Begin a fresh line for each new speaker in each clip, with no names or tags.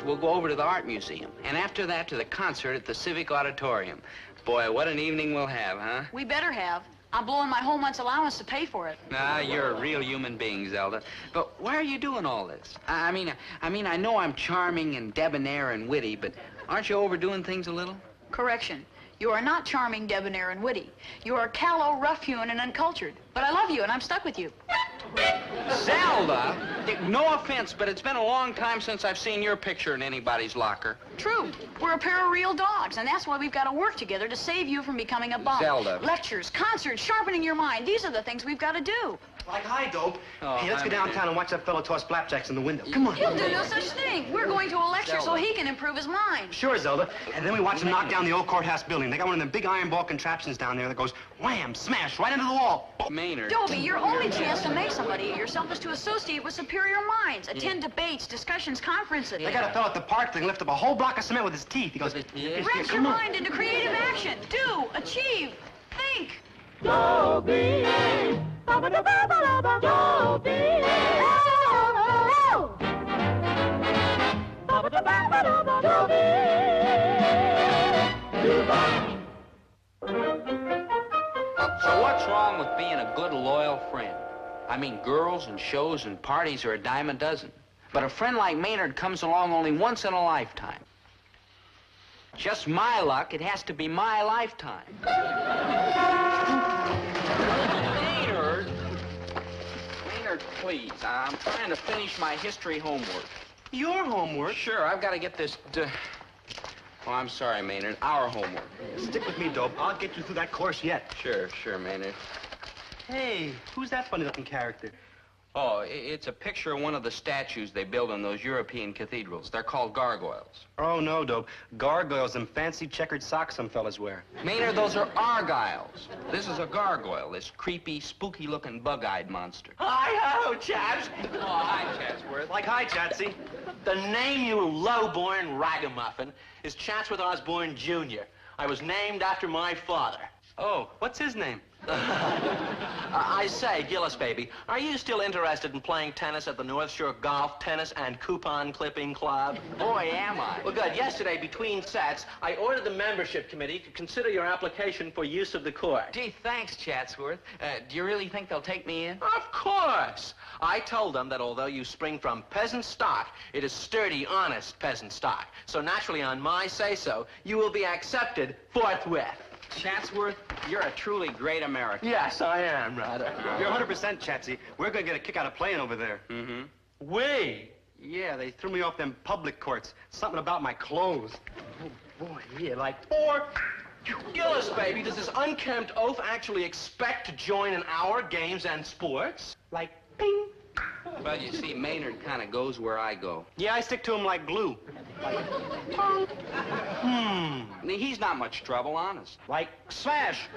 we'll go over to the art museum. And after that, to the concert at the Civic Auditorium. Boy, what an evening we'll have, huh?
We better have. I'm blowing my whole month's allowance to pay for it.
Ah, you're a real human being, Zelda. But why are you doing all this? I mean, I know I'm charming and debonair and witty, but aren't you overdoing things a little?
Correction. You are not charming, debonair, and witty. You are callow, rough-hewn, and uncultured. But I love you, and I'm stuck with you.
Zelda, no offense, but it's been a long time since I've seen your picture in anybody's locker.
True. We're a pair of real dogs, and that's why we've got to work together to save you from becoming a bum.
Zelda.
Lectures, concerts, sharpening your mind. These are the things we've got to do.
Like, hi, Dope.
Oh,
hey, let's
hi,
go downtown and watch that fellow toss flapjacks in the window. Come on.
He'll do no such thing. We're going to a lecture so he can improve his mind.
Sure, Zelda. And then we watch them knock down the old courthouse building. They got one of them big iron ball contraptions down there that goes wham, smash, right into the wall.
Maynard.
Dobie, your only chance to make somebody of yourself is to associate with superior minds, attend debates, discussions, conferences.
They got a fellow at the park that can lift up a whole block of cement with his teeth. He goes,
Wrench your mind into creative action. Do, achieve, think.
Dobie, Dobie,
So what's wrong with being a good, loyal friend? I mean, girls and shows and parties are a dime a dozen. But a friend like Maynard comes along only once in a lifetime. Just my luck, it has to be my lifetime. Maynard! Maynard, please. I'm trying to finish my history homework.
your homework?
Sure, I've got to get this... Oh, I'm sorry, Maynard. Our homework.
Stick with me, Dope. I'll get you through that course yet.
Sure, Maynard.
Hey, who's that funny-looking character?
Oh, it's a picture of one of the statues they build in those European cathedrals. They're called gargoyles.
Oh, no, Dope. Gargoyles, them fancy checkered socks some fellas wear.
Maynard, those are argyles. This is a gargoyle, this creepy, spooky-looking, bug-eyed monster.
Hi-ho, chaps.
Oh, hi, Chatsworth.
Like, hi, Chatsy.
The name, you low-born ragamuffin, is Chatsworth Osborne, Jr. I was named after my father.
Oh, what's his name?
I say, Gillis, baby, are you still interested in playing tennis at the North Shore Golf, Tennis, and Coupon Clipping Club?
Boy, am I.
Well, good. Yesterday, between sets, I ordered the membership committee to consider your application for use of the court.
Gee, thanks, Chatsworth. Do you really think they'll take me in?
Of course. I told them that although you spring from peasant stock, it is sturdy, honest peasant stock. So naturally, on my say-so, you will be accepted forthwith.
Chatsworth, you're a truly great American.
Yes, I am, rather.
You're 100%, Chatsy. We're gonna get a kick out of playing over there.
Mm-hmm.
We?
Yeah, they threw me off them public courts. Something about my clothes. Oh, boy, yeah, like...
Or, Gillis, baby, does this unkempt oaf actually expect to join in our games and sports?
Like, ping.
Well, you see, Maynard kind of goes where I go.
Yeah, I stick to him like glue.
He's not much trouble, honest.
Like, smash.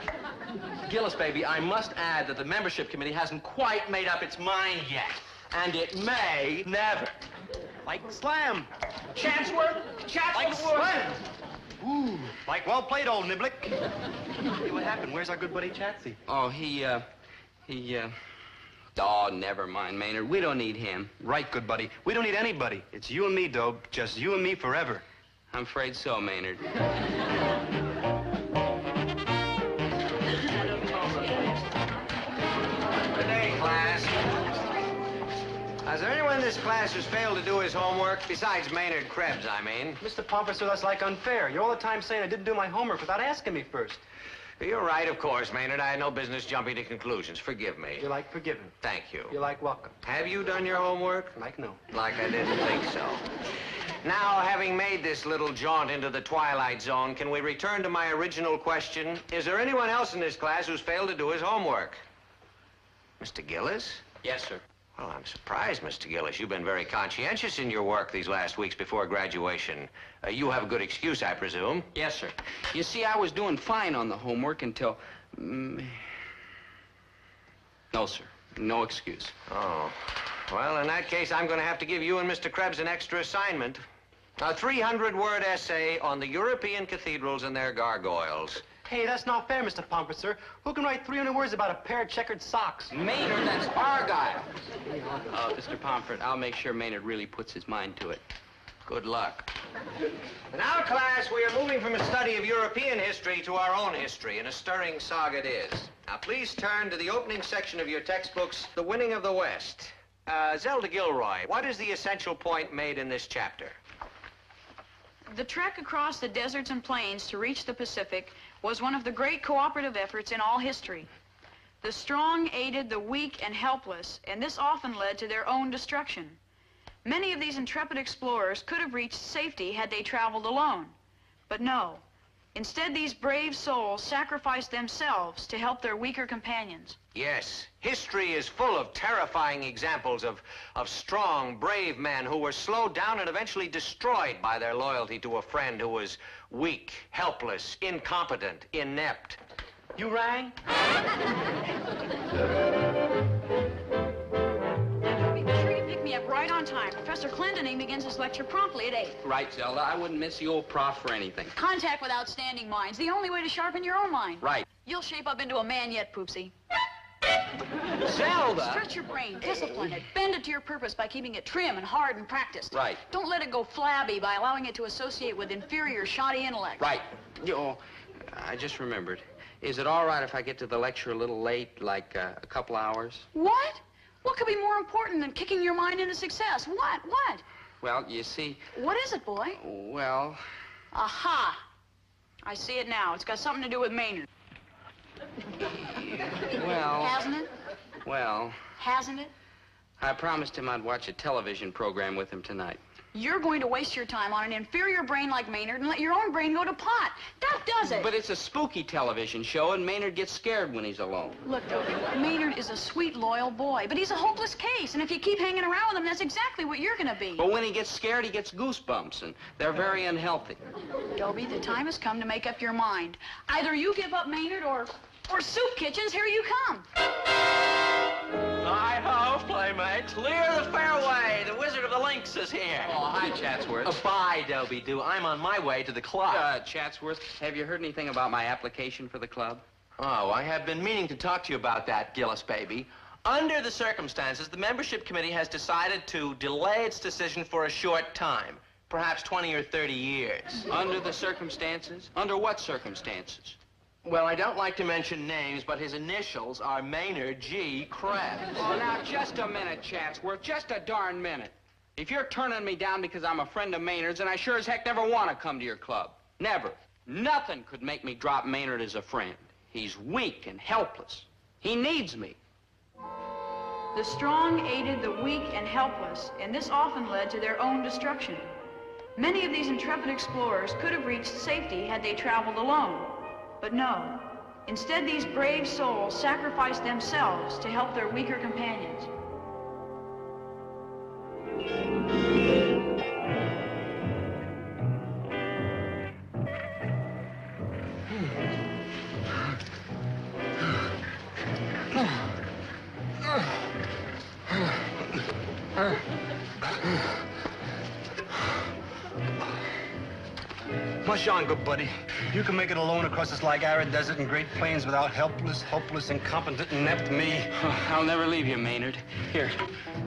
Gillis, baby, I must add that the membership committee hasn't quite made up its mind yet. And it may never.
Like, slam.
Chatsworth?
Like, slam. Ooh, like, well played, old niblick. Hey, what happened? Where's our good buddy Chatsy?
Oh, Oh, never mind, Maynard. We don't need him.
Right, good buddy. We don't need anybody. It's you and me, Dope. Just you and me forever.
I'm afraid so, Maynard.
Good day, class. Is there anyone in this class who's failed to do his homework? Besides Maynard Krebs, I mean.
Mr. Pomfrey, that's like unfair. You're all the time saying I didn't do my homework without asking me first.
You're right, of course, Maynard. I had no business jumping to conclusions. Forgive me.
You're like forgiven.
Thank you.
You're like welcome.
Have you done your homework?
Like no.
Like I didn't think so. Now, having made this little jaunt into the Twilight Zone, can we return to my original question? Is there anyone else in this class who's failed to do his homework? Mr. Gillis?
Yes, sir.
Well, I'm surprised, Mr. Gillis. You've been very conscientious in your work these last weeks before graduation. You have a good excuse, I presume.
Yes, sir. You see, I was doing fine on the homework until... No, sir. No excuse.
Oh. Well, in that case, I'm going to have to give you and Mr. Krebs an extra assignment. A 300-word essay on the European cathedrals and their gargoyles.
Hey, that's not fair, Mr. Pomfrey, sir. Who can write 300 words about a pair of checkered socks?
Maynard, that's argyle. Mr. Pomfret, I'll make sure Maynard really puts his mind to it. Good luck.
Now, class, we are moving from a study of European history to our own history, and a stirring saga it is. Now, please turn to the opening section of your textbooks, The Winning of the West. Zelda Gilroy, what is the essential point made in this chapter?
The trek across the deserts and plains to reach the Pacific was one of the great cooperative efforts in all history. The strong aided the weak and helpless, and this often led to their own destruction. Many of these intrepid explorers could have reached safety had they traveled alone. But no. Instead, these brave souls sacrificed themselves to help their weaker companions.
Yes, history is full of terrifying examples of strong, brave men who were slowed down and eventually destroyed by their loyalty to a friend who was weak, helpless, incompetent, inept.
You rang?
Be sure you pick me up right on time. Professor Clendening begins his lecture promptly at 8.
Right, Zelda. I wouldn't miss the old prof for anything.
Contact with outstanding minds, the only way to sharpen your own mind.
Right.
You'll shape up into a man yet, Poopsie.
Zelda!
Stretch your brain, discipline it, bend it to your purpose by keeping it trim and hard and practiced.
Right.
Don't let it go flabby by allowing it to associate with inferior, shoddy intellect.
Right. I just remembered. Is it all right if I get to the lecture a little late, like a couple hours?
What? What could be more important than kicking your mind into success? What? What?
Well, you see...
What is it, boy?
Well...
Aha! I see it now. It's got something to do with Maynard.
Well...
Hasn't it?
Well...
Hasn't it?
I promised him I'd watch a television program with him tonight.
You're going to waste your time on an inferior brain like Maynard and let your own brain go to pot. That does it.
But it's a spooky television show, and Maynard gets scared when he's alone.
Look, Dobie, Maynard is a sweet, loyal boy, but he's a hopeless case, and if you keep hanging around with him, that's exactly what you're going to be.
But when he gets scared, he gets goosebumps, and they're very unhealthy.
Dobie, the time has come to make up your mind. Either you give up Maynard or Soup Kitchens, here you come.
Hi-ho, playmates. Clear the fairway. The Wizard of the Links is here.
Oh, hi, Chatsworth.
Bye, Dobie-Doo. I'm on my way to the club.
Chatsworth, have you heard anything about my application for the club?
Oh, I have been meaning to talk to you about that, Gillis baby. Under the circumstances, the membership committee has decided to delay its decision for a short time. Perhaps 20 or 30 years.
Under the circumstances? Under what circumstances?
Well, I don't like to mention names, but his initials are Maynard G. Krebs.
Oh, now, just a minute, Chatsworth. Just a darn minute. If you're turning me down because I'm a friend of Maynard's, then I sure as heck never want to come to your club. Never. Nothing could make me drop Maynard as a friend. He's weak and helpless. He needs me.
The strong aided the weak and helpless, and this often led to their own destruction. Many of these intrepid explorers could have reached safety had they traveled alone. But no. Instead, these brave souls sacrificed themselves to help their weaker companions.
Mush on, good buddy. You can make it alone across this like arid desert and great plains without helpless, hopeless, incompetent, inept me.
I'll never leave you, Maynard. Here,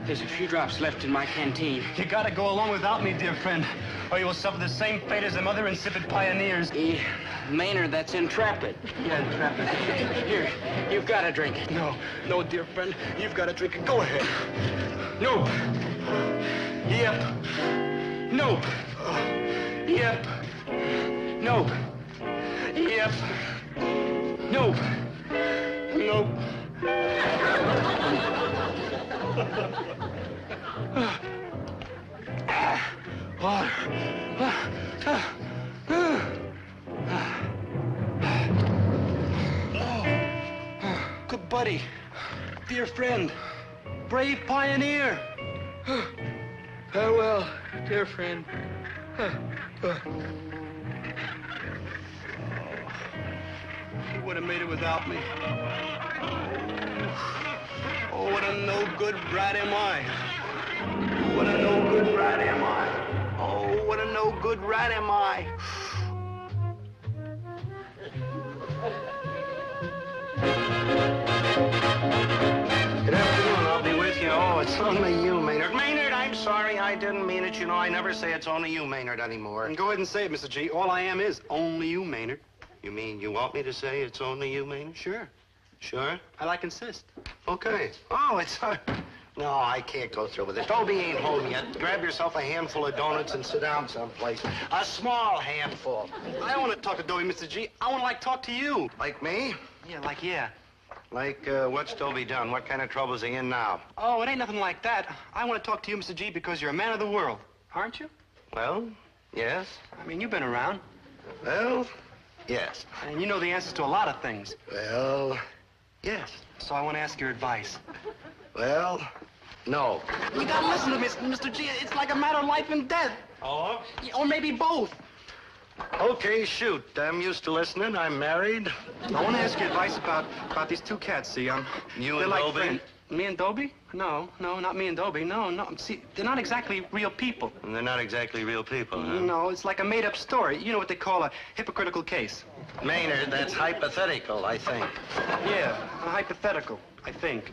there's a few drops left in my canteen.
You gotta go along without me, dear friend, or you will suffer the same fate as them other insipid pioneers.
Maynard, that's intrepid.
Yeah, intrepid.
Here, you've got to drink it.
No, dear friend, you've got to drink it. Go ahead.
No.
Yep.
No.
Yep.
No.
Yep.
No.
Nope. Water. Good buddy. Dear friend. Brave pioneer.
Farewell, dear friend.
He would have made it without me. Oh, what a no-good brat am I. What a no-good rat am I. Oh, what a no-good rat am I. Good afternoon. I'll be with you. Oh, it's only you, Maynard. Maynard, I'm
sorry. I didn't mean it. You know, I never say it's only you, Maynard, anymore.
And go ahead and say it, Mr. G. All I am is only you, Maynard.
You mean you want me to say it's only you, Maynard?
Sure.
Sure?
I like insist.
Okay. Oh, it's... No, I can't go through with it. Dobie ain't home yet. Grab yourself a handful of donuts and sit down someplace. A small handful.
I don't want to talk to Dobie, Mr. G. I want to, talk to you.
Like me?
Yeah.
Like, what's Dobie done? What kind of trouble's he in now?
Oh, it ain't nothing like that. I want to talk to you, Mr. G, because you're a man of the world. Aren't you?
Well, yes.
I mean, you've been around.
Well, yes.
And you know the answers to a lot of things.
Well, yes.
So I want to ask your advice.
Well, no.
You gotta listen to me, Mr. G. It's like a matter of life and death.
Oh?
Or maybe both.
Okay, shoot. I'm used to listening. I'm married.
I want to ask you advice about these two cats, see?
You
they're
and
like
Dobie?
friends. Me and Dobie? No, not me and Dobie. No. See, they're not exactly real people.
And they're not exactly real people, huh?
No, it's like a made-up story. You know what they call a hypocritical case.
Maynard, that's hypothetical, I think.
Yeah, a hypothetical, I think.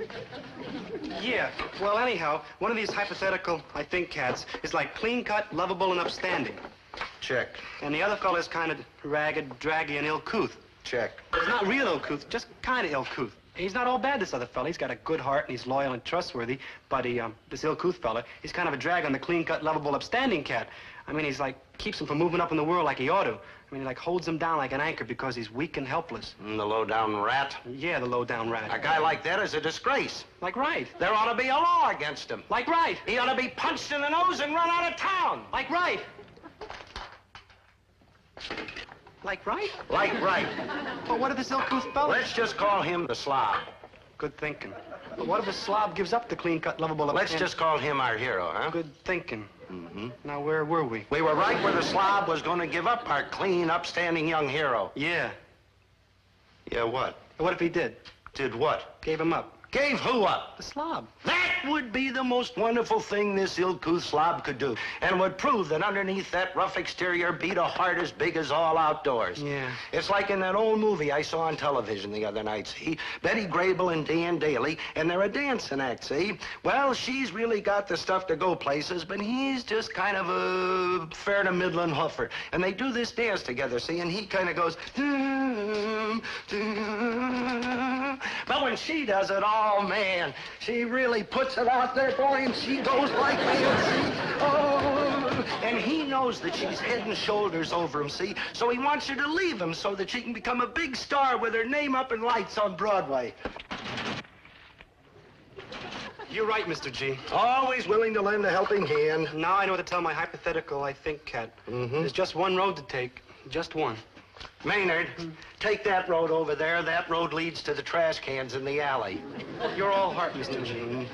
Yeah, well, anyhow, one of these hypothetical, I think, cats is like clean-cut, lovable, and upstanding.
Check.
And the other fella's kind of ragged, draggy, and ill-couth.
Check.
He's not real ill-couth, just kind of ill-couth. He's not all bad, this other fella. He's got a good heart, and he's loyal and trustworthy. But this ill-couth fella, he's kind of a drag on the clean-cut, lovable, upstanding cat. I mean, he's like, keeps him from moving up in the world like he ought to. I mean, he like holds him down like an anchor because he's weak and helpless.
And the low-down rat?
Yeah, the low-down rat.
A guy like that is a disgrace.
Like right.
There ought to be a law against him.
Like right.
He ought to be punched in the nose and run out of town.
Like right. Like right?
Like right.
But what if this ill-couth fella?
Let's just call him the slob.
Good thinking. But what if a slob gives up the clean-cut, lovable...
Let's just call him our hero, huh?
Good thinking.
Mm-hmm.
Now, where were we?
We were right where the slob was going to give up our clean, upstanding young hero.
Yeah.
Yeah, what?
What if he did?
Did what?
Gave him up.
Gave who up?
The slob.
That would be the most wonderful thing this ill-couth slob could do, and would prove that underneath that rough exterior beat a heart as big as all outdoors.
Yeah.
It's like in that old movie I saw on television the other night, see? Betty Grable and Dan Daly, and they're a dancing act, see? Well, she's really got the stuff to go places, but he's just kind of a fair to middling huffer. And they do this dance together, see? And he kind of goes... But when she does it, oh, man, she really puts it out there for him. She goes like this, see? Oh, and he knows that she's head and shoulders over him, see? So he wants her to leave him so that she can become a big star with her name up in lights on Broadway.
You're right, Mr. G.
Always willing to lend a helping hand.
Now I know what to tell my hypothetical, I think, cat.
Mm-hmm.
There's just one road to take. Just one.
Maynard, take that road over there. That road leads to the trash cans in the alley.
You're all heart, Mr. G.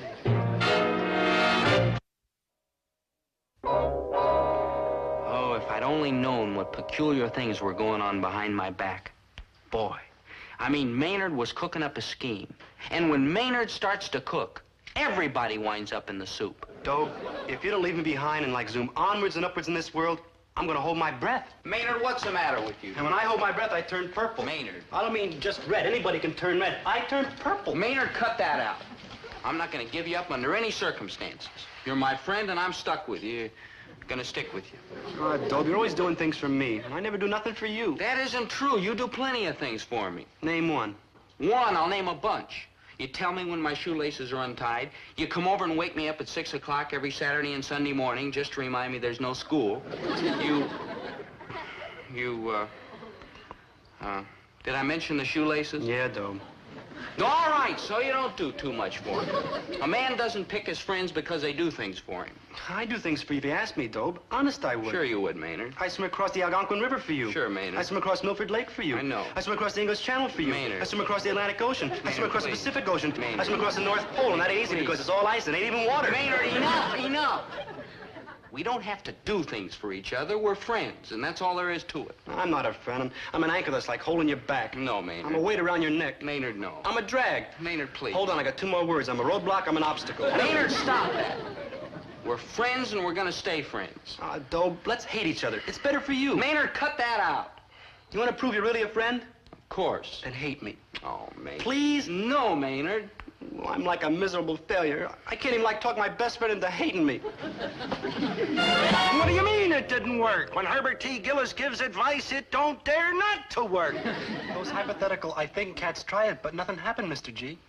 Oh, if I'd only known what peculiar things were going on behind my back. Boy. I mean, Maynard was cooking up a scheme. And when Maynard starts to cook, everybody winds up in the soup.
Dobe, if you don't leave me behind and, like, zoom onwards and upwards in this world, I'm gonna hold my breath.
Maynard, what's the matter with you?
And when I hold my breath, I turn purple.
Maynard.
I don't mean just red. Anybody can turn red. I turn purple.
Maynard, cut that out. I'm not going to give you up under any circumstances. You're my friend, and I'm stuck with you. Gonna stick with you.
Oh, Dobe, you're always doing things for me, and I never do nothing for you.
That isn't true. You do plenty of things for me.
Name one.
One, I'll name a bunch. You tell me when my shoelaces are untied. You come over and wake me up at 6 o'clock every Saturday and Sunday morning just to remind me there's no school. Did I mention the shoelaces?
Yeah, Dobe.
All right, so you don't do too much for me. A man doesn't pick his friends because they do things for him.
I do things for you if you ask me, Dobe. Honest, I would.
Sure you would, Maynard.
I swim across the Algonquin River for you.
Sure, Maynard.
I swim across Milford Lake for you.
I know.
I swim across the English Channel for you.
Maynard.
I swim across the Atlantic Ocean. I swim across
please.
the Pacific Ocean.
Maynard.
I swim across the North Pole, and that ain't easy
Please.
because it's all ice and ain't even water.
Maynard, enough. We don't have to do things for each other. We're friends, and that's all there is to it.
I'm not a friend. I'm an anchor that's like holding your back.
No, Maynard.
I'm a weight around your neck.
Maynard, no.
I'm a drag.
Maynard, please.
Hold on, I got two more words. I'm a roadblock, I'm an obstacle.
Maynard, stop that. We're friends, and we're gonna stay friends.
Dobe, let's hate each other. It's better for you.
Maynard, cut that out.
You want to prove you're really a friend?
Of course.
Then hate me.
Oh, Maynard.
Please?
No, Maynard.
Well, I'm like a miserable failure. I can't even, like, talk my best friend into hating me.
What do you mean it didn't work? When Herbert T. Gillis gives advice, it don't dare not to work.
Those hypothetical, I think cats try it, but nothing happened, Mr. G.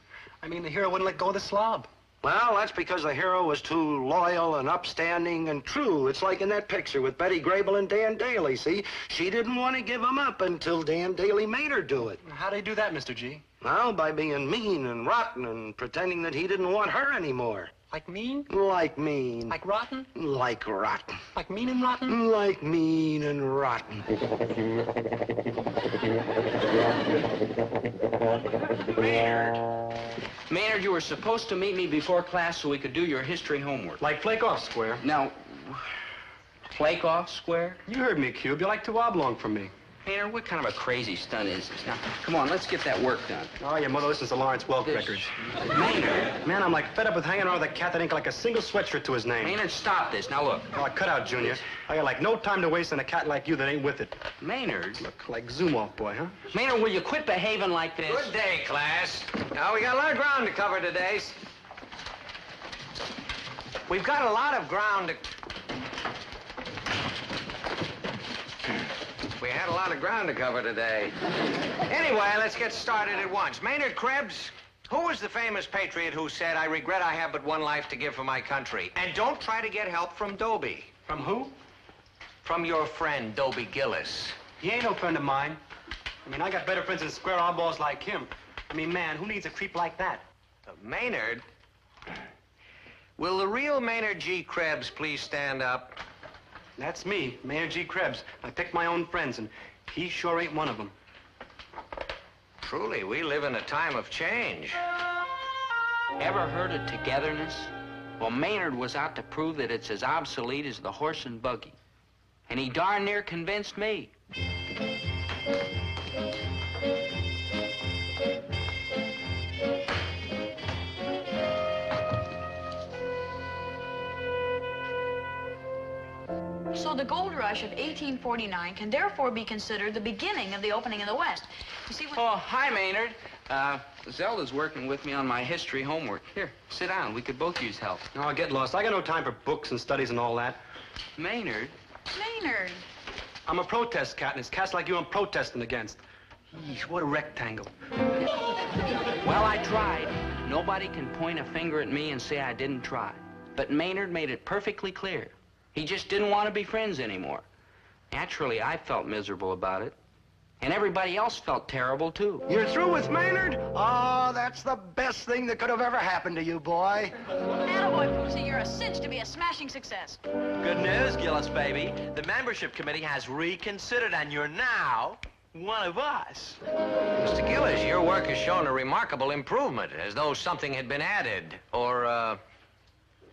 I mean, the hero wouldn't let go of the slob.
Well, that's because the hero was too loyal and upstanding and true. It's like in that picture with Betty Grable and Dan Daly, see? She didn't want to give him up until Dan Daly made her do it.
How'd they do that, Mr. G?
Well, by being mean and rotten and pretending that he didn't want her anymore.
Like mean?
Like mean.
Like rotten?
Like rotten.
Like mean and rotten?
Like mean and rotten.
Maynard, you were supposed to meet me before class so we could do your history homework.
Like flake off, Square.
Now, flake off, Square?
You heard me, Cube. You like to oblong from me.
Maynard, what kind of a crazy stunt is this? Now, come on, let's get that work done.
Oh, your mother listens to Lawrence Welk records.
Maynard.
Man, I'm like fed up with hanging around with a cat that ain't got like a single sweatshirt to his name.
Maynard, stop this. Now, look.
Oh, cut out, Junior. I got like no time to waste on a cat like you that ain't with it.
Maynard.
Look, like zoom off, boy, huh?
Maynard, will you quit behaving like this?
Good day, class. Now, we got a lot of ground to cover today. We've got a lot of ground to... We had a lot of ground to cover today. Anyway, let's get started at once. Maynard Krebs, who was the famous patriot who said, "I regret I have but one life to give for my country"? And don't try to get help from Dobie.
From who?
From your friend, Dobie Gillis.
He ain't no friend of mine. I mean, I got better friends than square oddballs like him. I mean, man, who needs a creep like that?
Maynard? Will the real Maynard G. Krebs please stand up?
That's me, Mayor G. Krebs. I pick my own friends, and he sure ain't one of them.
Truly, we live in a time of change.
Ever heard of togetherness? Well, Maynard was out to prove that it's as obsolete as the horse and buggy. And he darn near convinced me.
So the gold rush of 1849 can therefore be considered the beginning of the opening of the West. You see what...
Oh, hi, Maynard. Zelda's working with me on my history homework. Here, sit down. We could both use help.
No, get lost. I got no time for books and studies and all that.
Maynard?
Maynard.
I'm a protest cat, and it's cats like you I'm protesting against. Yeesh, what a rectangle.
Well, I tried. Nobody can point a finger at me and say I didn't try. But Maynard made it perfectly clear. He just didn't want to be friends anymore. Naturally, I felt miserable about it. And everybody else felt terrible, too.
You're through with Maynard? Oh, that's the best thing that could have ever happened to you, boy.
Attaboy, Fousey, you're a cinch to be a smashing success.
Good news, Gillis, baby. The membership committee has reconsidered, and you're now one of us.
Mr. Gillis, your work has shown a remarkable improvement, as though something had been added or,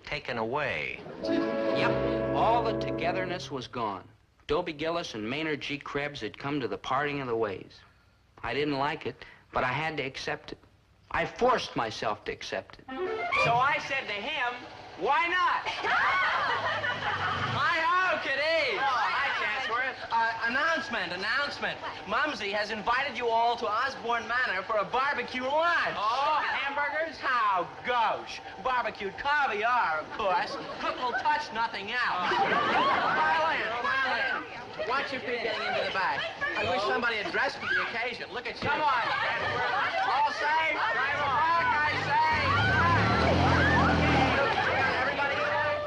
taken away.
Yep, all the togetherness was gone. Dobie Gillis and Maynard G. Krebs had come to the parting of the ways. I didn't like it, but I had to accept it. I forced myself to accept it.
So I said to him, why not? Hi-ho, kiddies. Oh, hi, Chancellor. Announcement. Mumsy has invited you all to Osborne Manor for a barbecue lunch. Oh, hamburgers? How gauche. Barbecued caviar, of course. Cook will touch nothing else. File in. Watch your feet getting into the back. I wish somebody had dressed for the occasion. Look at you. Come on, Chancellor. All safe. Drive back, I say. Okay, everybody safe?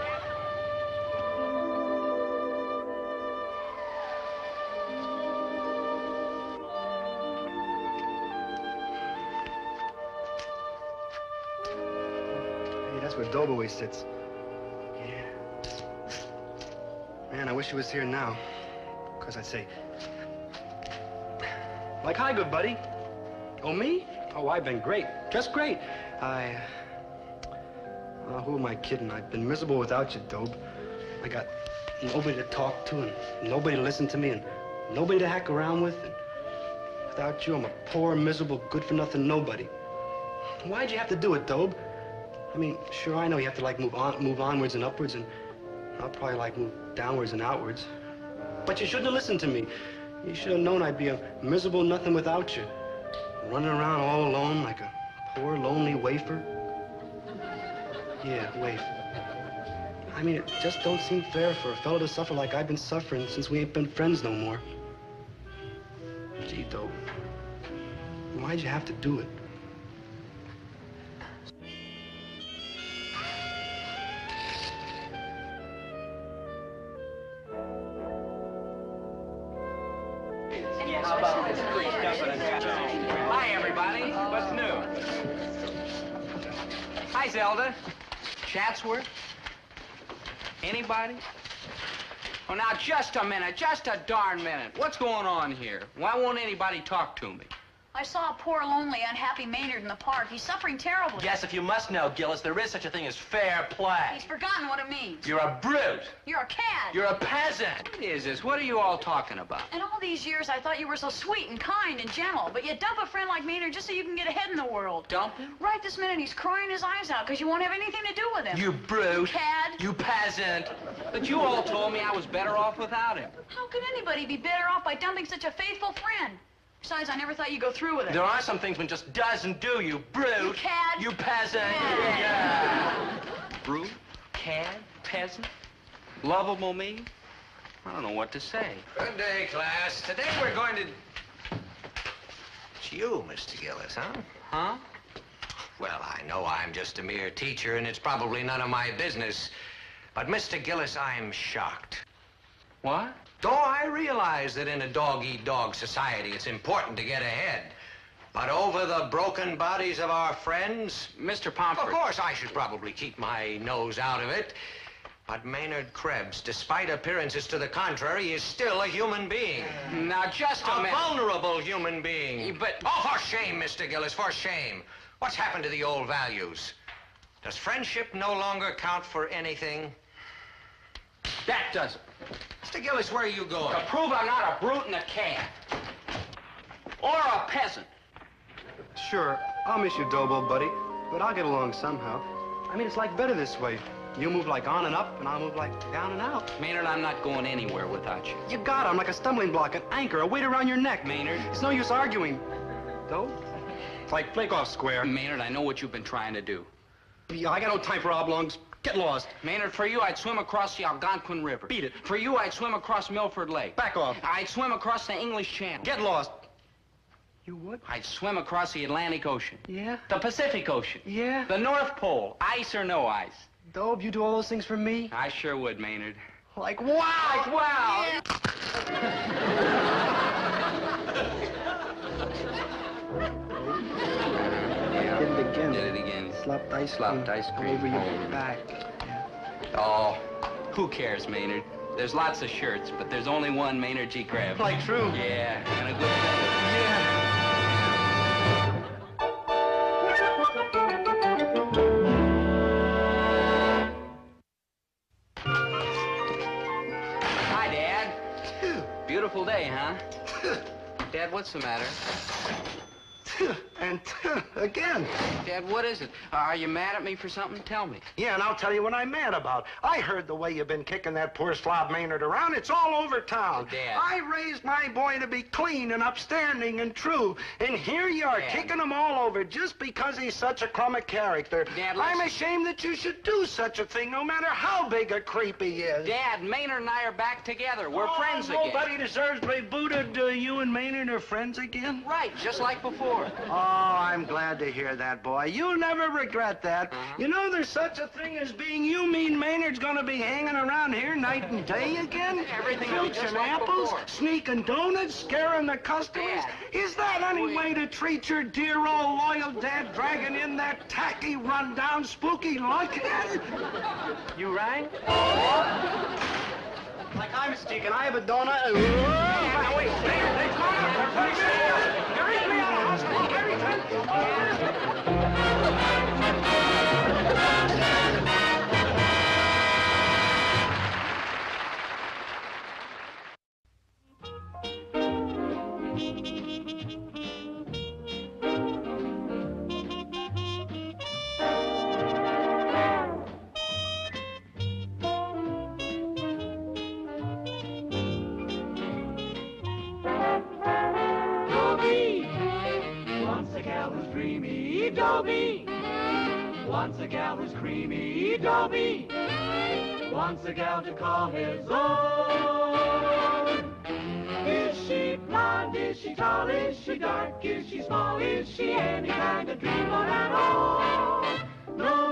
Hey, that's where Dobie sits. Yeah. Man, I wish he was here now. Because I'd say... Like, hi, good buddy. Oh, me? Oh, I've been great. Just great. Oh, who am I kidding? I've been miserable without you, Dobe. I got nobody to talk to and nobody to listen to me and nobody to hack around with. And without you, I'm a poor, miserable, good-for-nothing nobody. Why'd you have to do it, Dobe? I mean, sure, I know you have to, like, move onwards and upwards, and I'll probably, like, move downwards and outwards. But you shouldn't have listened to me. You should have known I'd be a miserable nothing without you. Running around all alone like a poor, lonely wafer. Yeah, wait. I mean, it just don't seem fair for a fellow to suffer like I've been suffering since we ain't been friends no more. Gee, Dobe, why'd you have to do it?
Hi, everybody. What's new? Hi, Zelda. Chatsworth? Anybody? Oh, now, just a minute. Just a darn minute. What's going on here? Why won't anybody talk to me?
I saw a poor, lonely, unhappy Maynard in the park. He's suffering terribly.
Yes, if you must know, Gillis, there is such a thing as fair play.
He's forgotten what it means.
You're a brute.
You're a cad.
You're a peasant.
What is this? What are you all talking about?
In all these years, I thought you were so sweet and kind and gentle, but you dump a friend like Maynard just so you can get ahead in the world.
Dump him?
Right this minute, he's crying his eyes out because you won't have anything to do with him.
You brute.
Cad.
You peasant.
But you all told me I was better off without him.
How could anybody be better off by dumping such a faithful friend? Besides, I never thought you'd go through with it.
There are some things one just doesn't do, you brute.
You cad.
You peasant.
Yeah.
Yeah.
Brute? Cad? Peasant? Lovable me? I don't know what to say.
Good day, class. Today we're going to... It's you, Mr. Gillis, huh?
Huh?
Well, I know I'm just a mere teacher, and it's probably none of my business. But, Mr. Gillis, I'm shocked.
What?
Though I realize that in a dog-eat-dog society, it's important to get ahead. But over the broken bodies of our friends...
Mr. Pomfret.
Of course, I should probably keep my nose out of it. But Maynard Krebs, despite appearances to the contrary, is still a human being.
Now, just a minute.
A vulnerable human being.
But...
Oh, for shame, Mr. Gillis, for shame. What's happened to the old values? Does friendship no longer count for anything?
That does it.
Mr. Gillis, where are you going?
To prove I'm not a brute and a cad. Or a peasant.
Sure, I'll miss you, Dobo, buddy, but I'll get along somehow. I mean, it's like better this way. You move like on and up, and I'll move like down and out.
Maynard, I'm not going anywhere without you.
You got it. I'm like a stumbling block, an anchor, a weight around your neck.
Maynard.
It's no use arguing. Doe? It's like flake off square.
Maynard, I know what you've been trying to do.
Yeah, I got no time for oblongs. Get lost.
Maynard, for you, I'd swim across the Algonquin River.
Beat it.
For you, I'd swim across Milford Lake.
Back off.
I'd swim across the English Channel.
Get lost. You would?
I'd swim across the Atlantic Ocean.
Yeah?
The Pacific Ocean.
Yeah?
The North Pole. Ice or no ice.
Dobe, you do all those things for me?
I sure would, Maynard.
Like, wow!
Like, wow!
Yeah. Did it again.
Did it again.
Slopped ice cream.
Slopped ice cream.
All over your
Oh.
back.
Oh, who cares, Maynard? There's lots of shirts, but there's only one Maynard G. Krebs.
Like true.
Yeah, and a good feather.
Yeah.
Hi, Dad. Beautiful day, huh? Dad, what's the matter?
And again.
Dad, what is it? Are you mad at me for something? Tell me.
Yeah, and I'll tell you what I'm mad about. I heard the way you've been kicking that poor slob Maynard around. It's all over town.
Dad.
I raised my boy to be clean and upstanding and true. And here you are
Dad.
kicking him all over just because he's such a crumb of character.
Dad,
I'm
listen.
ashamed that you should do such a thing, no matter how big a creep he is.
Dad, Maynard and I are back together. We're friends again.
Nobody deserves to be booted. You and Maynard are friends again?
Right, just like before.
Oh, I'm glad to hear that, boy. You'll never regret that. You know there's such a thing as being you mean Maynard's gonna be hanging around here night and day again?
Everything will be
Filching
just like
apples,
before.
sneaking donuts, scaring the customers.
Dad.
Is that any way to treat your dear old loyal dad, dragging in that tacky, run-down, spooky lunkhead?
You rang? Like I'm Steve, and I have a donut.
Now, wait, Maynard, come on. There is me on the hospital.
Dobie, once a gal was dreamy. Dobie, wants a gal who's creamy. Dobie wants a gal to call his own. Is she blonde? Is she tall? Is she dark? Is she small? Is she any kind of dream at all? No